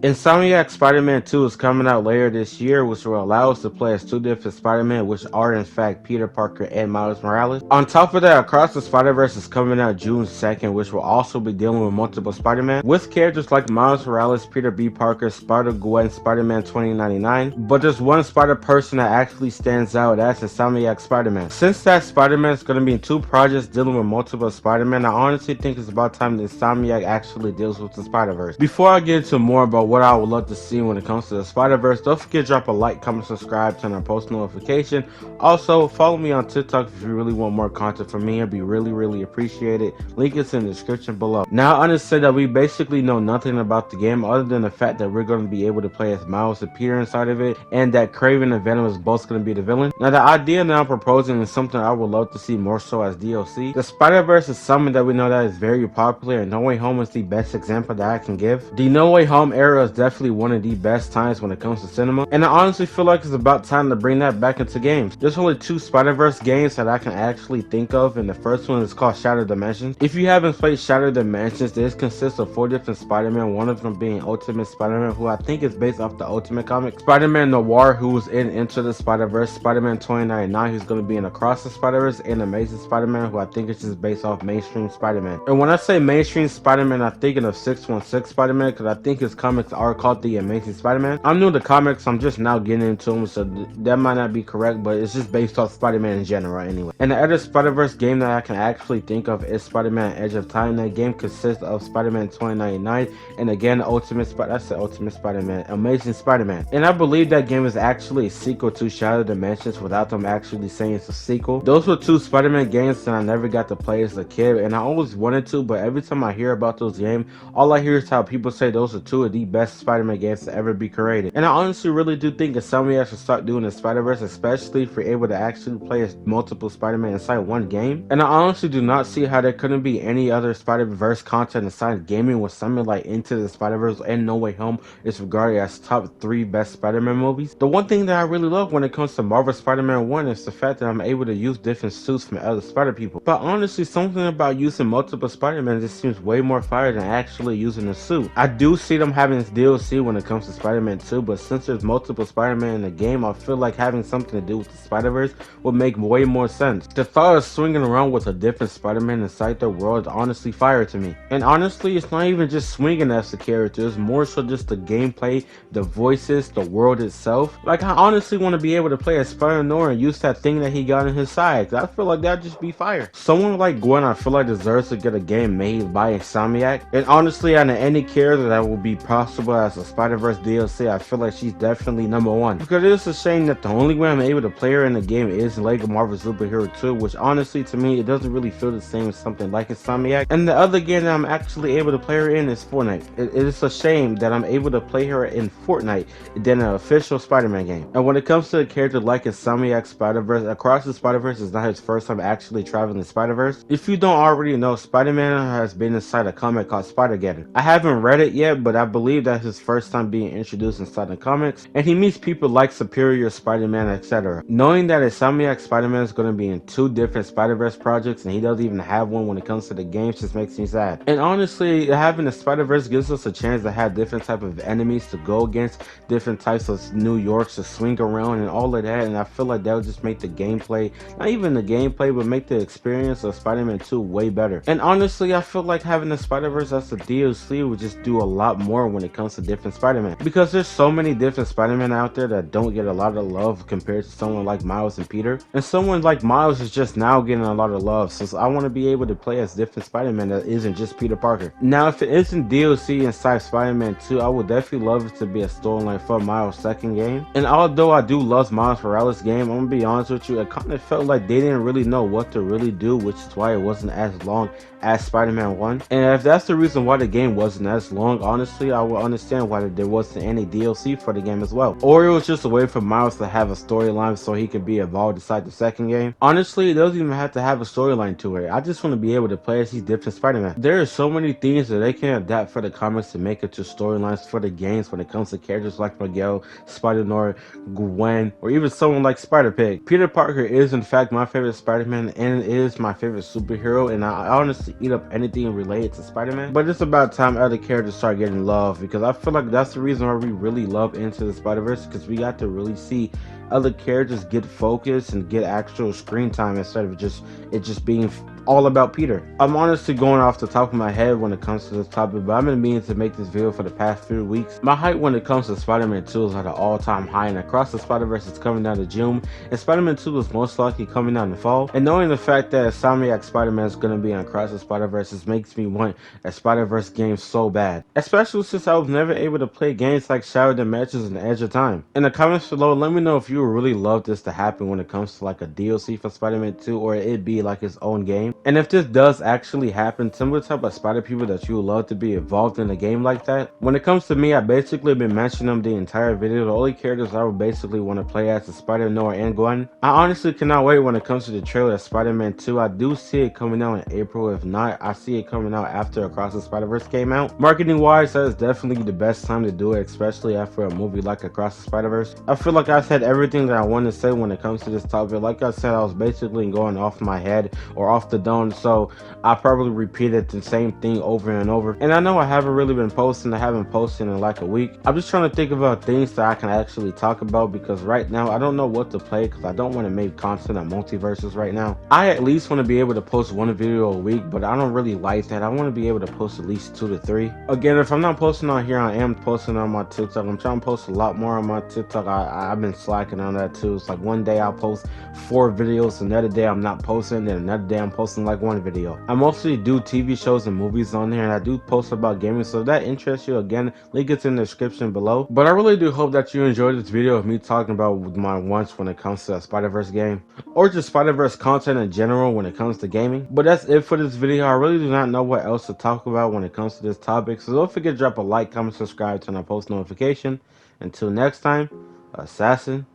Insomniac Spider-Man 2 is coming out later this year, which will allow us to play as two different Spider-Man, which are in fact Peter Parker and Miles Morales. On top of that, Across the Spider-Verse is coming out June 2nd, which will also be dealing with multiple Spider-Man, with characters like Miles Morales, Peter B. Parker, Spider-Gwen, Spider-Man 2099, but there's one Spider-Person that actually stands out, that's Insomniac Spider-Man. Since that Spider-Man is going to be in two projects dealing with multiple Spider-Man, I honestly think it's about time that Insomniac actually deals with the Spider-Verse. Before I get into more about what I would love to see when it comes to the Spider-Verse, don't forget to drop a like, comment, subscribe, turn on post notification. Also, follow me on TikTok if you really want more content from me. It'd be really appreciated. Link is in the description below. Now, I understand that we basically know nothing about the game other than the fact that we're going to be able to play as Miles and Peter inside of it, and that Kraven and Venom is both going to be the villain. Now, the idea that I'm proposing is something I would love to see more so as DLC. The Spider-Verse is something that we know that is very popular, and No Way Home is the best example that I can give. The No Way Home era is definitely one of the best times when it comes to cinema, and I honestly feel like it's about time to bring that back into games. There's only two Spider-Verse games that I can actually think of, and the first one is called Shattered Dimensions. If you haven't played Shattered Dimensions, this consists of 4 different Spider-Man, one of them being Ultimate Spider-Man, who I think is based off the Ultimate comic, Spider-Man Noir, who was in Into the Spider-Verse, Spider-Man 2099, who's going to be in Across the Spider-Verse, and Amazing Spider-Man, who I think is just based off mainstream Spider-Man. And when I say mainstream Spider-Man, I'm thinking of 616 Spider-Man, because I think his comics are called The Amazing Spider-Man. I'm new to comics, I'm just now getting into them, so that might not be correct, but it's just based off Spider-Man in general anyway. And the other Spider-Verse game that I can actually think of is Spider-Man Edge of Time. That game consists of Spider-Man 2099 and again Ultimate Spider-Man, Amazing Spider-Man. And I believe that game is actually a sequel to Shattered Dimensions without them actually saying it's a sequel. Those were two Spider-Man games that I never got to play as a kid, and I always wanted to, but every time I hear about those games, all I hear is how people say those are two of the best Spider-Man games to ever be created. And I honestly really do think that somebody should start doing the Spider-Verse, especially if you're able to actually play as multiple Spider-Man inside one game. And I honestly do not see how there couldn't be any other Spider-Verse content inside gaming with something like Into the Spider-Verse and No Way Home is regarded as top 3 best Spider-Man movies. The one thing that I really love when it comes to Marvel Spider-Man 1 is the fact that I'm able to use different suits from other Spider people. But honestly, something about using multiple Spider-Man just seems way more fire than actually using a suit. I do see them having this DLC when it comes to Spider-Man 2, but since there's multiple Spider-Man in the game, I feel like having something to do with the Spider-Verse would make way more sense. The thought of swinging around with a different Spider-Man inside the world is honestly fire to me. And honestly, it's not even just swinging as the character, it's more so just the gameplay, the voices, the world itself. Like, I honestly want to be able to play as Spider-Noir and use that thing that he got in his side, cause I feel like that'd just be fire. Someone like Gwen, I feel like deserves to get a game made by Insomniac. And honestly, out of any character that will be possible as a Spider-Verse DLC, I feel like she's definitely number 1. Because it's a shame that the only way I'm able to play her in the game is Lego Marvel Superhero 2, which honestly to me, it doesn't really feel the same as something like Insomniac. And the other game that I'm actually able to play her in is Fortnite. It is a shame that I'm able to play her in Fortnite than an official Spider-Man game. And when it comes to a character like Insomniac Spider-Verse, Across the Spider-Verse is not his first time actually traveling the Spider-Verse. If you don't already know, Spider-Man has been inside a comic called Spider-Geddon. I haven't read it yet, but I believe that's his first time being introduced inside the comics, and he meets people like Superior Spider-Man, etc. Knowing that Insomniac Spider-Man is going to be in 2 different Spider-Verse projects and he doesn't even have one when it comes to the games just makes me sad. And honestly, having the Spider-Verse gives us a chance to have different type of enemies to go against, different types of New Yorks to swing around and all of that, and I feel like that would just make the gameplay, not even the gameplay, but make the experience of Spider-Man 2 way better. And honestly, I feel like having the Spider-Verse as a DLC would just do a lot more when it comes to different Spider-Man, because there's so many different Spider-Man out there that don't get a lot of love compared to someone like Miles and Peter, and someone like Miles is just now getting a lot of love, since I want to be able to play as different Spider-Man that isn't just Peter Parker. Now, if it isn't DLC inside Spider-Man 2, I would definitely love it to be a storyline for Miles' second game. And although I do love Miles Morales' game, I'm gonna be honest with you, it kind of felt like they didn't really know what to really do, which is why it wasn't as long as Spider-Man 1. And if that's the reason why the game wasn't as long, honestly, I will understand why there wasn't any DLC for the game as well. Or it was just a way for Miles to have a storyline so he could be involved inside the second game. Honestly, it doesn't even have to have a storyline to it. I just want to be able to play as these different Spider-Man. There are so many things that they can adapt for the comics to make it to storylines for the games when it comes to characters like Miguel, Spider-Noir, Gwen, or even someone like Spider-Pig. Peter Parker is in fact my favorite Spider-Man and is my favorite superhero, and I honestly eat up anything related to Spider-Man. But it's about time other characters start getting love, because because I feel like that's the reason why we really love Into the Spider-Verse, because we got to really see other characters get focused and get actual screen time instead of it just being all about Peter. I'm honestly going off the top of my head when it comes to this topic, but I've been meaning to make this video for the past few weeks. My hype when it comes to Spider-Man 2 is at an all-time high, and Across the Spider-Verse is coming out in June, and Spider-Man 2 is most likely coming out in the fall. And knowing the fact that Insomniac Spider-Man is going to be on Across the Spider-Verse makes me want a Spider-Verse game so bad. Especially since I was never able to play games like Shattered Dimensions and Edge of Time. In the comments below, let me know if you would really love this to happen when it comes to like a DLC for Spider-Man 2, or it be like its own game. And if this does actually happen, tell me what type of Spider people that you would love to be involved in a game like that. When it comes to me, I basically been mentioning them the entire video. The only characters I would basically want to play as is Spider-Noir and Gwen. I honestly cannot wait when it comes to the trailer of Spider-Man 2. I do see it coming out in April. If not, I see it coming out after Across the Spider-Verse came out. Marketing wise, that is definitely the best time to do it, especially after a movie like Across the Spider-Verse. I feel like I said everything that I want to say when it comes to this topic. Like I said, I was basically going off my head or off the dome, so I probably repeated the same thing over and over. And I know I haven't really been posting. I haven't posted in like a week. I'm just trying to think about things that I can actually talk about, because right now I don't know what to play, because I don't want to make content on multiverses right now. I at least want to be able to post one video a week, but I don't really like that. I want to be able to post at least 2 to 3. Again, if I'm not posting on here, I am posting on my TikTok. I'm trying to post a lot more on my TikTok. I've been slacking on that too. It's like one day I'll post 4 videos, another day I'm not posting, and another day I'm posting like 1 video. I mostly do TV shows and movies on there, and I do post about gaming, so if that interests you, again, link is in the description below. But I really do hope that you enjoyed this video of me talking about my wants when it comes to a Spider-Verse game, or just Spider-Verse content in general when it comes to gaming. But that's it for this video. I really do not know what else to talk about when it comes to this topic, so don't forget to drop a like, comment, subscribe, turn on post notification. Until next time, Assassin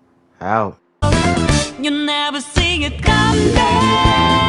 out. You never see it coming.